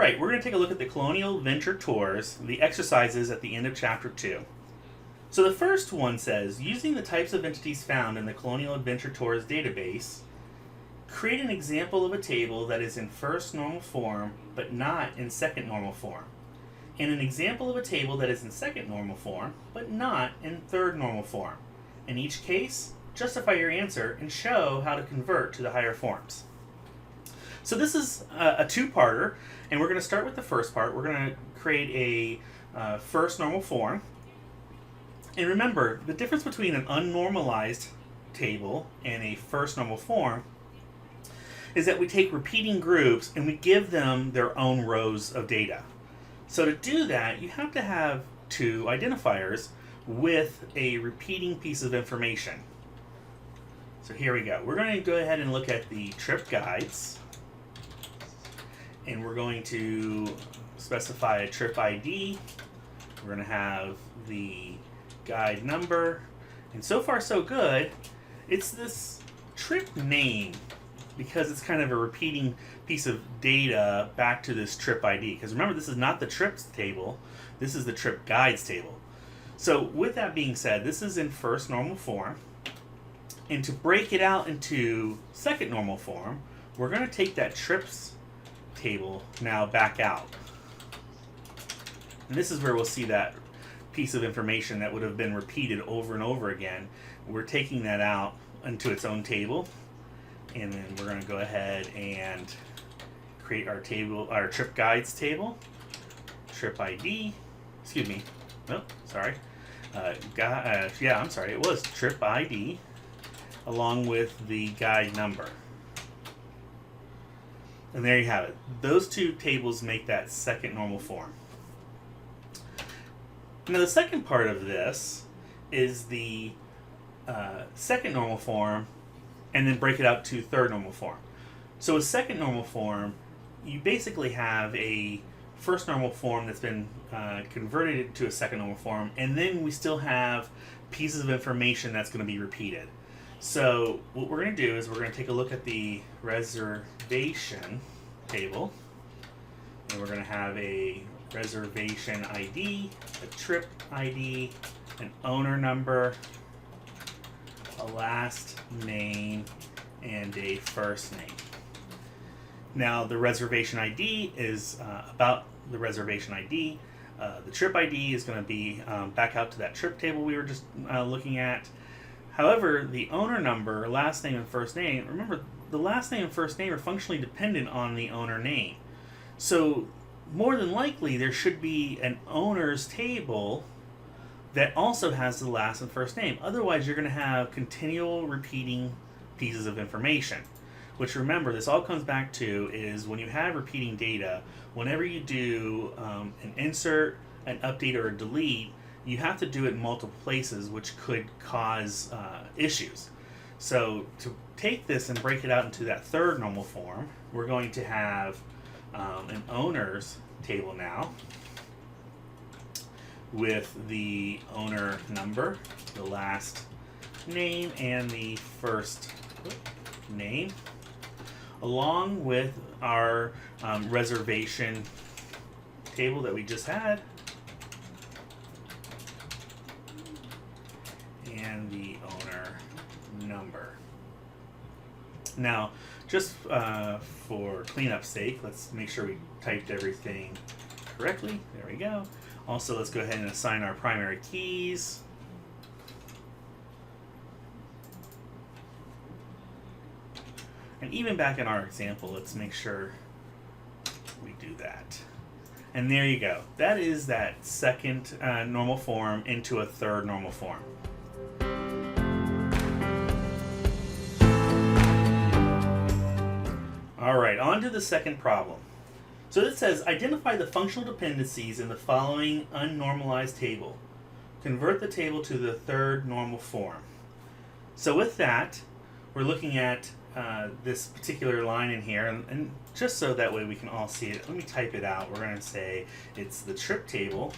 Alright, we're going to take a look at the Colonial Adventure Tours, the exercises at the end of Chapter 2. So the first one says, using the types of entities found in the Colonial Adventure Tours database, create an example of a table that is in first normal form, but not in second normal form, and an example of a table that is in second normal form, but not in third normal form. In each case, justify your answer and show how to convert to the higher forms. So this is a two-parter, and we're going to start with the first part. We're going to create a first normal form. And remember, the difference between an unnormalized table and a first normal form is that we take repeating groups and we give them their own rows of data. So to do that, you have to have two identifiers with a repeating piece of information. So here we go. We're going to go ahead and look at the trip guides. And we're going to specify a trip ID. We're going to have the guide number. And so far so good. It's this trip name because it's kind of a repeating piece of data back to this trip ID. Because remember, this is not the trips table. This is the trip guides table. So with that being said, this is in first normal form. And to break it out into second normal form, we're going to take that trips table now back out. And this is where we'll see that piece of information that would have been repeated over and over again. We're taking that out into its own table, and then we're going to go ahead and create our table, our trip guides table, trip ID, excuse me, no, sorry, I'm sorry, it was trip ID along with the guide number. And there you have it. Those two tables make that second normal form. Now the second part of this is the second normal form and then break it out to third normal form. So a second normal form, you basically have a first normal form that's been converted to a second normal form, and then we still have pieces of information that's going to be repeated. So what we're going to do is we're going to take a look at the reservation table, and we're going to have a reservation ID, a trip ID, an owner number, a last name, and a first name. Now the reservation ID is about the reservation ID. The trip ID is going to be back out to that trip table we were just looking at. However, the owner number, last name and first name, remember the last name and first name are functionally dependent on the owner name. So more than likely there should be an owner's table that also has the last and first name. Otherwise you're going to have continual repeating pieces of information. Which, remember, this all comes back to is when you have repeating data, whenever you do an insert, an update, or a delete, you have to do it in multiple places, which could cause issues. So to take this and break it out into that third normal form, we're going to have an owner's table now with the owner number, the last name, and the first name, along with our reservation table that we just had, and the owner number. Now, just for cleanup's sake, let's make sure we typed everything correctly. There we go. Also, let's go ahead and assign our primary keys. And even back in our example, let's make sure we do that. And there you go. That is that second normal form into a third normal form. All right, on to the second problem. So it says, identify the functional dependencies in the following unnormalized table. Convert the table to the third normal form. So with that, we're looking at this particular line in here, and just so that way we can all see it, let me type it out. We're going to say it's the trip table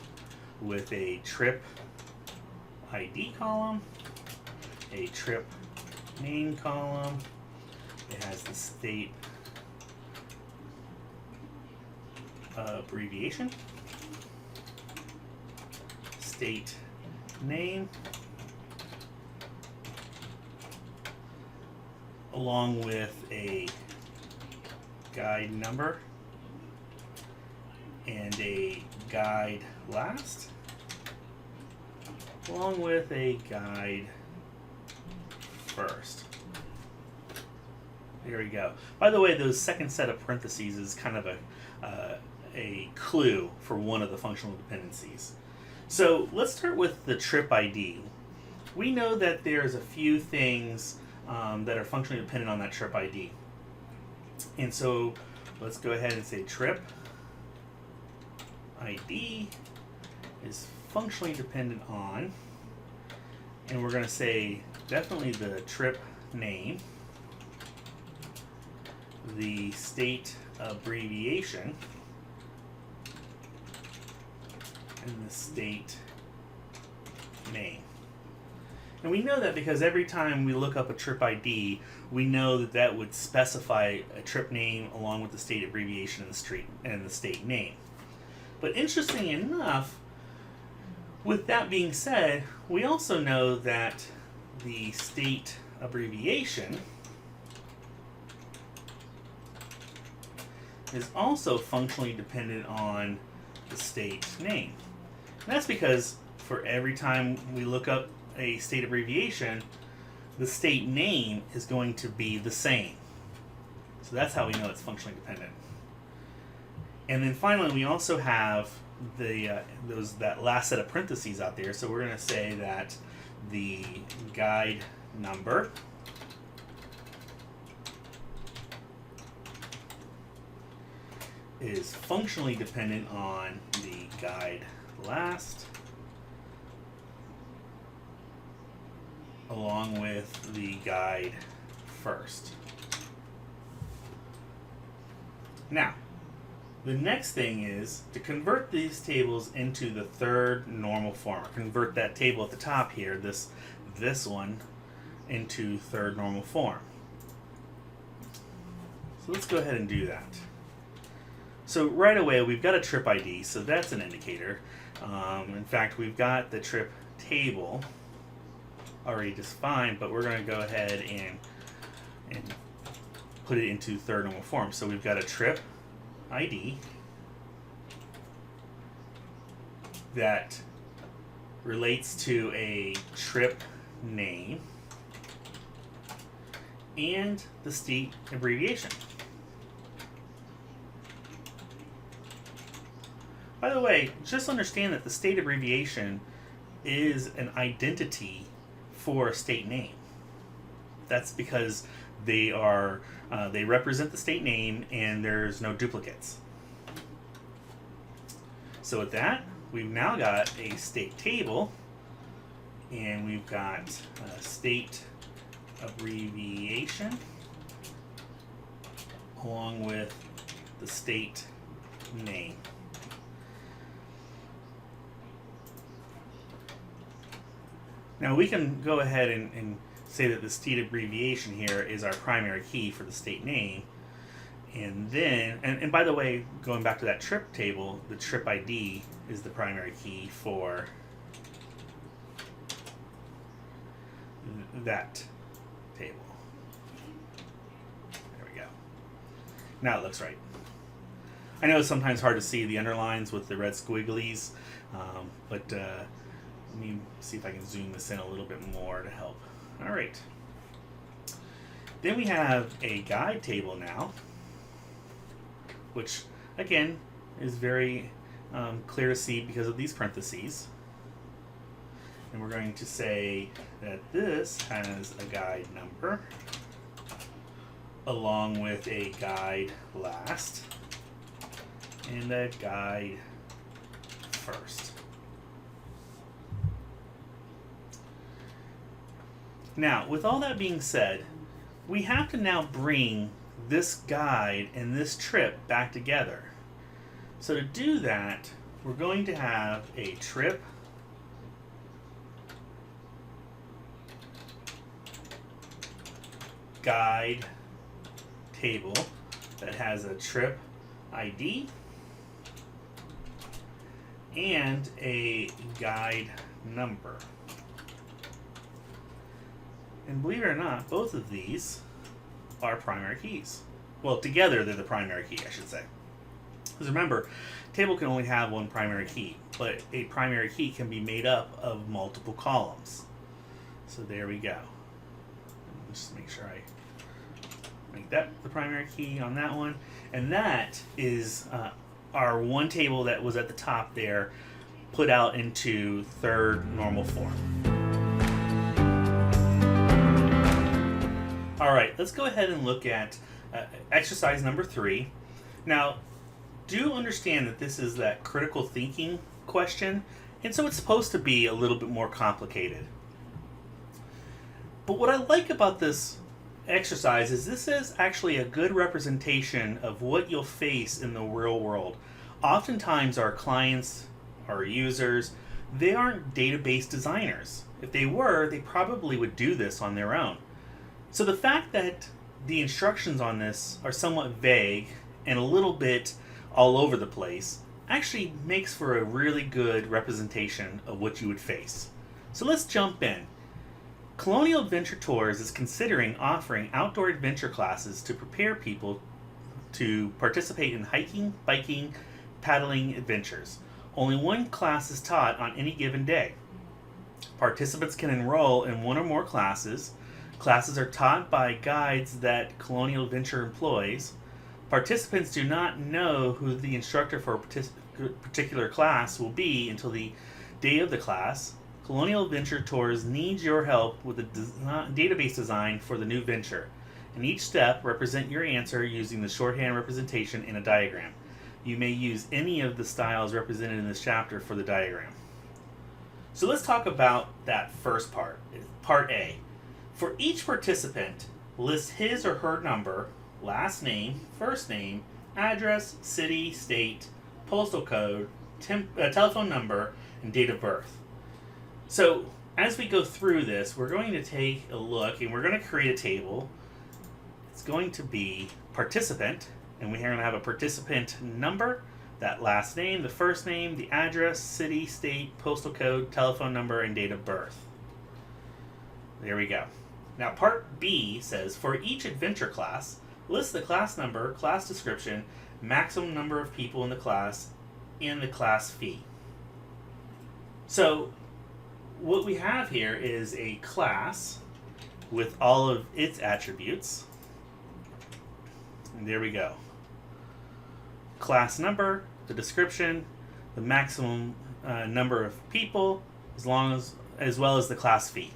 with a trip ID column, a trip name column. It has the state abbreviation, state name, along with a guide number and a guide last, along with a guide first. There we go. By the way, those second set of parentheses is kind of a clue for one of the functional dependencies. So let's start with the trip ID. We know that there's a few things that are functionally dependent on that trip ID. And so let's go ahead and say trip ID is functionally dependent on, and we're going to say definitely the trip name, the state abbreviation, and the state name. And we know that because every time we look up a trip ID, we know that that would specify a trip name along with the state abbreviation and the state name. But interesting enough, with that being said, we also know that the state abbreviation is also functionally dependent on the state name. And that's because for every time we look up a state abbreviation, the state name is going to be the same. So that's how we know it's functionally dependent. And then finally, we also have that last set of parentheses out there. So we're going to say that the guide number is functionally dependent on the guide last, along with the guide first. Now, the next thing is to convert these tables into the third normal form. Convert that table at the top here, this one, into third normal form. So let's go ahead and do that. So right away, we've got a trip ID, so that's an indicator. In fact, we've got the trip table already defined, but we're going to go ahead and put it into third normal form. So we've got a trip ID that relates to a trip name and the state abbreviation. By the way, just understand that the state abbreviation is an identity for a state name. That's because they represent the state name and there's no duplicates. So with that, we've now got a state table, and we've got a state abbreviation along with the state name. Now we can go ahead and say that the state abbreviation here is our primary key for the state name. And then, and by the way, going back to that trip table, the trip ID is the primary key for that table. There we go. Now it looks right. I know it's sometimes hard to see the underlines with the red squigglies, but let me see if I can zoom this in a little bit more to help. All right. Then we have a guide table now, which again is very clear to see because of these parentheses. And we're going to say that this has a guide number along with a guide last and a guide first. Now, with all that being said, we have to now bring this guide and this trip back together. So to do that, we're going to have a trip guide table that has a trip ID and a guide number. And believe it or not, both of these are primary keys. Well, together they're the primary key, I should say. Because remember, a table can only have one primary key, but a primary key can be made up of multiple columns. So there we go. Just make sure I make that the primary key on that one. And that is our one table that was at the top there, put out into third normal form. All right, let's go ahead and look at exercise number 3. Now, do understand that this is that critical thinking question, and so it's supposed to be a little bit more complicated. But what I like about this exercise is this is actually a good representation of what you'll face in the real world. Oftentimes our clients, our users, they aren't database designers. If they were, they probably would do this on their own. So the fact that the instructions on this are somewhat vague and a little bit all over the place actually makes for a really good representation of what you would face. So let's jump in. Colonial Adventure Tours is considering offering outdoor adventure classes to prepare people to participate in hiking, biking, paddling adventures. Only one class is taught on any given day. Participants can enroll in one or more classes. Classes are taught by guides that Colonial Adventure employs. Participants do not know who the instructor for a particular class will be until the day of the class. Colonial Adventure Tours needs your help with the database design for the new venture. In each step, represent your answer using the shorthand representation in a diagram. You may use any of the styles represented in this chapter for the diagram. So let's talk about that first part, Part A. For each participant, list his or her number, last name, first name, address, city, state, postal code, telephone number, and date of birth. So as we go through this, we're going to take a look and we're going to create a table. It's going to be participant, and we're going to have a participant number, that last name, the first name, the address, city, state, postal code, telephone number, and date of birth. There we go. Now part B says, for each adventure class, list the class number, class description, maximum number of people in the class, and the class fee. So what we have here is a class with all of its attributes. And there we go. Class number, the description, the maximum number of people, as well as the class fee.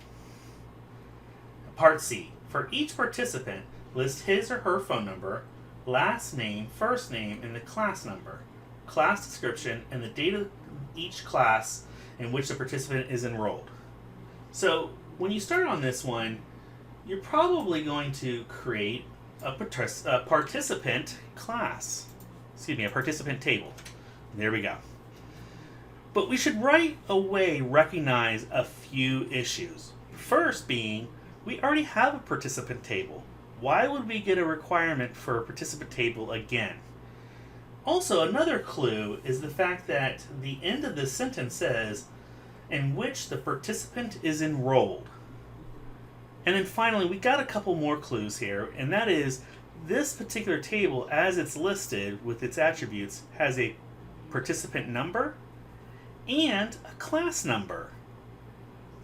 Part C. For each participant, list his or her phone number, last name, first name, and the class number, class description, and the date of each class in which the participant is enrolled. So when you start on this one, you're probably going to create a participant class. A participant table. There we go. But we should right away recognize a few issues. First being, we already have a participant table. Why would we get a requirement for a participant table again? Also, another clue is the fact that the end of this sentence says, in which the participant is enrolled. And then finally, we got a couple more clues here, and that is, this particular table, as it's listed with its attributes, has a participant number and a class number.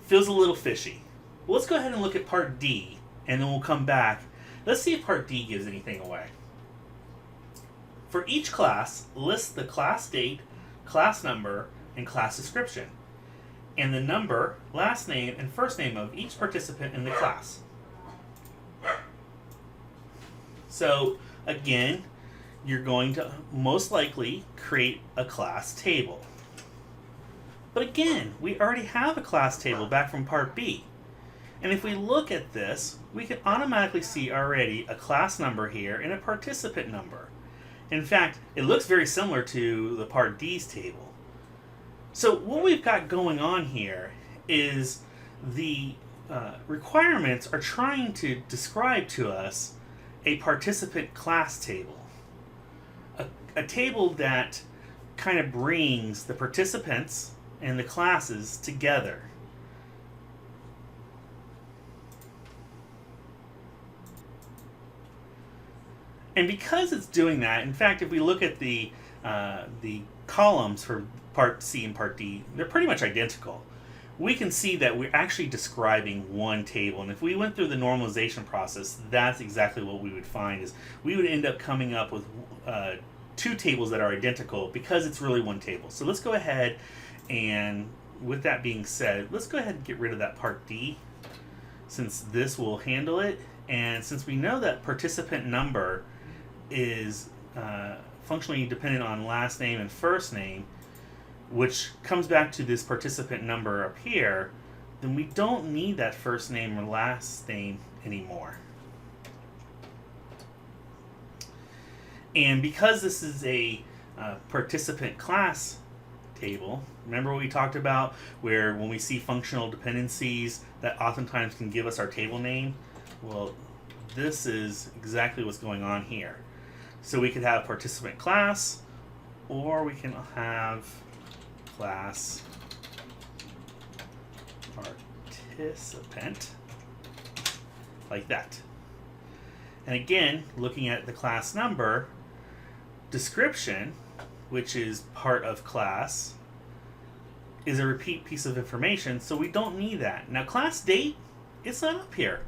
Feels a little fishy. Well, let's go ahead and look at Part D, and then we'll come back. Let's see if Part D gives anything away. For each class, list the class date, class number, and class description, and the number, last name, and first name of each participant in the class. So, again, you're going to most likely create a class table. But again, we already have a class table back from Part B. And if we look at this, we can automatically see already a class number here and a participant number. In fact, it looks very similar to the Part D's table. So what we've got going on here is the requirements are trying to describe to us a participant class table. A table that kind of brings the participants and the classes together. And because it's doing that, in fact, if we look at the columns for Part C and Part D, they're pretty much identical. We can see that we're actually describing one table. And if we went through the normalization process, that's exactly what we would find is we would end up coming up with two tables that are identical because it's really one table. So let's go ahead and, with that being said, let's go ahead and get rid of that Part D since this will handle it. And since we know that participant number is functionally dependent on last name and first name, which comes back to this participant number up here, then we don't need that first name or last name anymore. And because this is a participant class table, remember what we talked about where when we see functional dependencies that oftentimes can give us our table name? Well, this is exactly what's going on here. So we could have participant class, or we can have class participant, like that. And again, looking at the class number, description, which is part of class, is a repeat piece of information, so we don't need that. Now class date, it's not up here.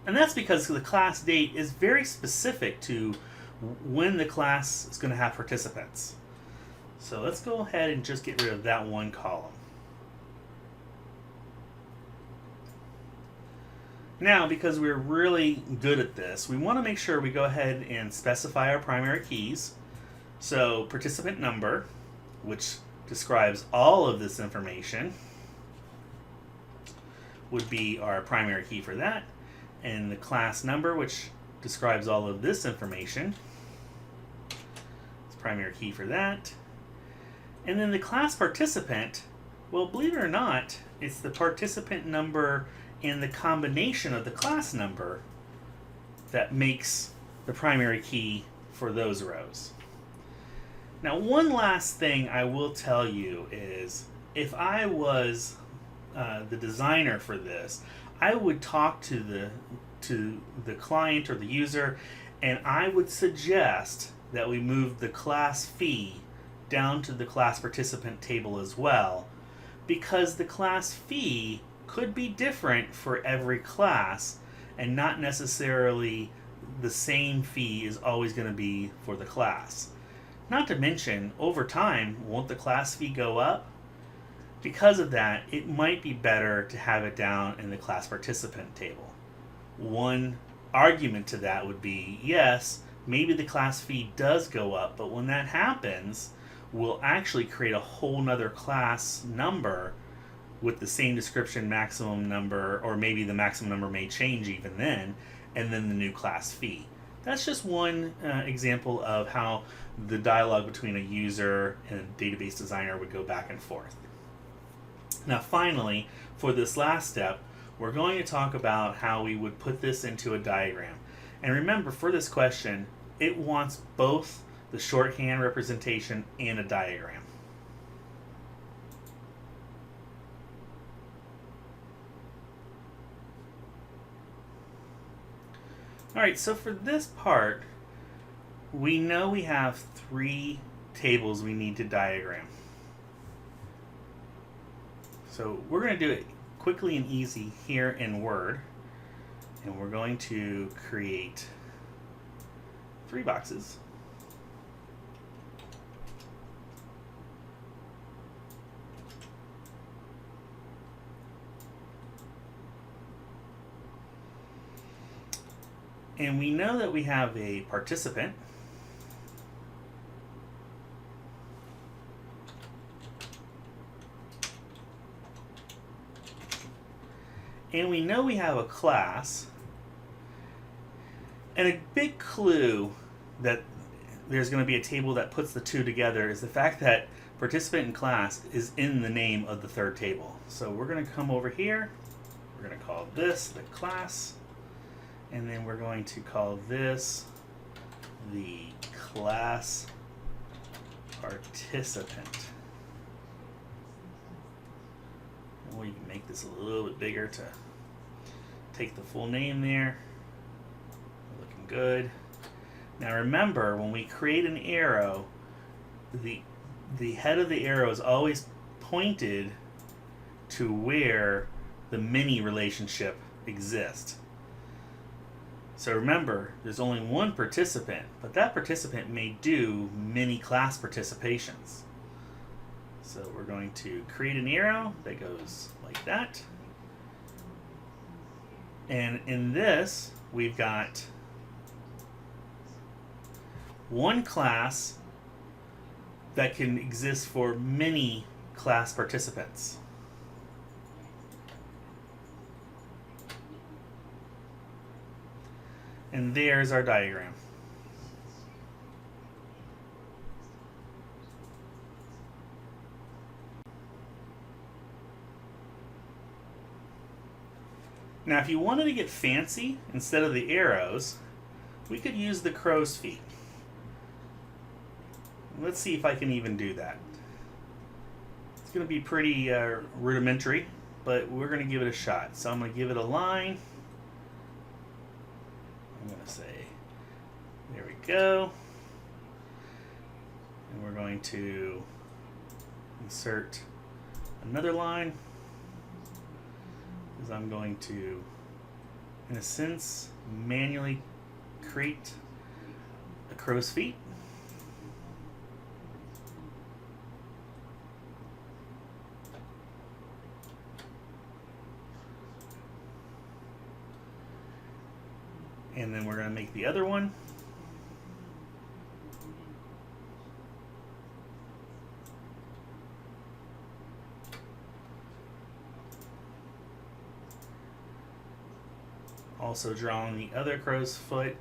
And that's because the class date is very specific to when the class is going to have participants. So let's go ahead and just get rid of that one column. Now, because we're really good at this, we want to make sure we go ahead and specify our primary keys. So participant number, which describes all of this information, would be our primary key for that. And the class number, which describes all of this information, is primary key for that. And then the class participant, well, believe it or not, it's the participant number and the combination of the class number that makes the primary key for those rows. Now, one last thing I will tell you is if I was the designer for this, I would talk to the client or the user, and I would suggest that we move the class fee down to the class participant table as well, because the class fee could be different for every class and not necessarily the same fee is always going to be for the class. Not to mention, over time, won't the class fee go up? Because of that, it might be better to have it down in the class participant table. One argument to that would be, yes, maybe the class fee does go up, but when that happens, we'll actually create a whole nother class number with the same description maximum number, or maybe the maximum number may change even then, and then the new class fee. That's just one example of how the dialogue between a user and a database designer would go back and forth. Now finally, for this last step, we're going to talk about how we would put this into a diagram. And remember, for this question, it wants both the shorthand representation and a diagram. Alright, so for this part, we know we have 3 tables we need to diagram. So we're going to do it quickly and easy here in Word, and we're going to create 3 boxes. And we know that we have a participant. And we know we have a class. And a big clue that there's going to be a table that puts the two together is the fact that participant and class is in the name of the third table. So we're going to come over here. We're going to call this the class. And then we're going to call this the class participant. Or you can make this a little bit bigger to take the full name there. Looking good. Now remember, when we create an arrow, the head of the arrow is always pointed to where the mini relationship exists. So remember, there's only one participant, but that participant may do many class participations. So we're going to create an arrow that goes like that. And in this, we've got one class that can exist for many class participants. And there's our diagram. Now, if you wanted to get fancy, instead of the arrows, we could use the crow's feet. Let's see if I can even do that. It's going to be pretty rudimentary, but we're going to give it a shot. So I'm going to give it a line. I'm going to say, there we go. And we're going to insert another line, because I'm going to, in a sense, manually create a crow's feet. And then we're going to make the other one. Also drawing the other crow's foot.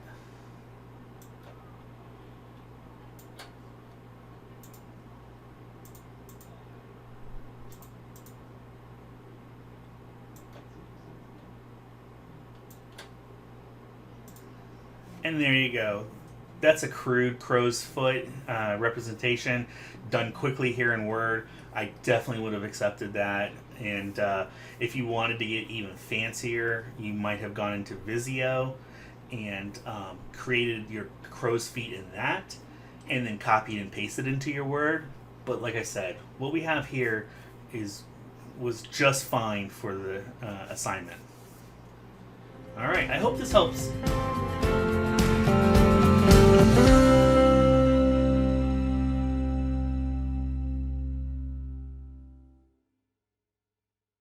And there you go. That's a crude crow's foot representation done quickly here in Word. I definitely would have accepted that. And if you wanted to get even fancier, you might have gone into Visio and created your crow's feet in that, and then copied and pasted into your Word. But like I said, what we have here was just fine for the assignment. All right, I hope this helps.